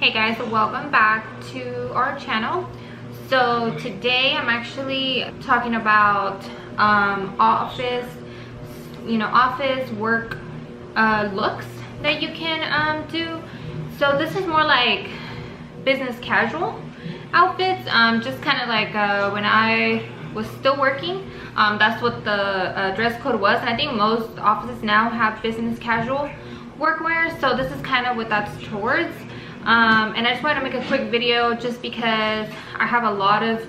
Hey guys, welcome back to our channel. So today I'm actually talking about office work looks that you can do. So this is more like business casual outfits, just kind of like when I was still working. That's what the dress code was, and I think most offices now have business casual workwear, so this is kind of what that's towards. And I just wanted to make a quick video just because I have a lot of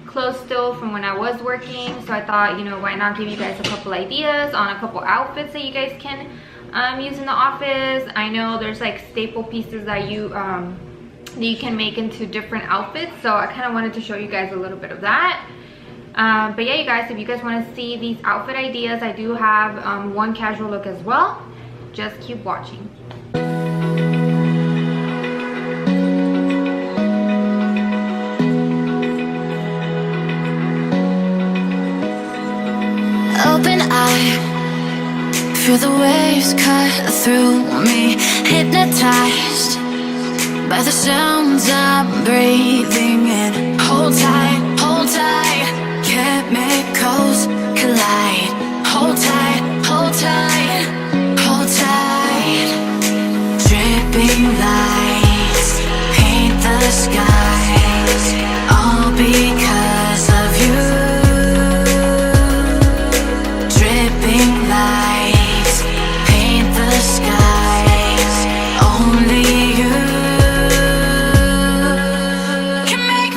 clothes still from when I was working, so I thought, you know, why not give you guys a couple ideas on a couple outfits that you guys can use in the office. I know there's like staple pieces that you can make into different outfits, so I kind of wanted to show you guys a little bit of that. But yeah, you guys, if you guys want to see these outfit ideas, I do have one casual look as well. Just keep watching. Open eye, feel the waves cut through me, hypnotized by the sounds I'm breathing in. Hold tight, chemicals collide. Hold tight, hold tight, hold tight. Dripping lights paint the skies, all because of you. Dripping lights paint the skies, only you can make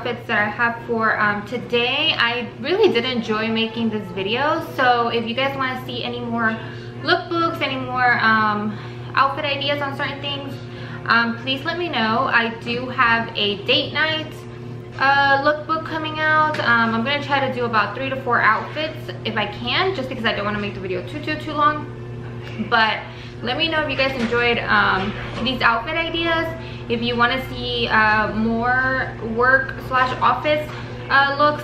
outfits that I have for today. I really did enjoy making this video, so if you guys want to see any more lookbooks, any more outfit ideas on certain things, please let me know. I do have a date night lookbook coming out. I'm gonna try to do about 3 to 4 outfits if I can, just because I don't want to make the video too long. But let me know if you guys enjoyed these outfit ideas. If you want to see more work/office looks,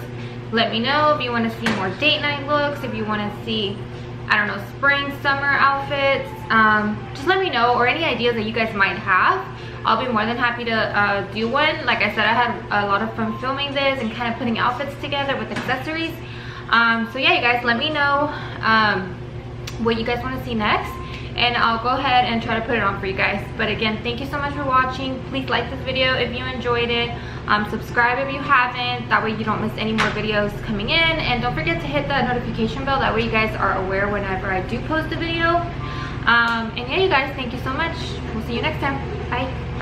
let me know. If you want to see more date night looks, if you want to see, I don't know, spring, summer outfits, just let me know, or any ideas that you guys might have. I'll be more than happy to do one. Like I said, I had a lot of fun filming this and kind of putting outfits together with accessories. So yeah, you guys, let me know what you guys want to see next, and I'll go ahead and try to put it on for you guys. But again, thank you so much for watching. Please like this video if you enjoyed it. Subscribe if you haven't, that way you don't miss any more videos coming in, and don't forget to hit that notification bell, that way you guys are aware whenever I do post a video. And yeah, you guys, thank you so much. We'll see you next time. Bye.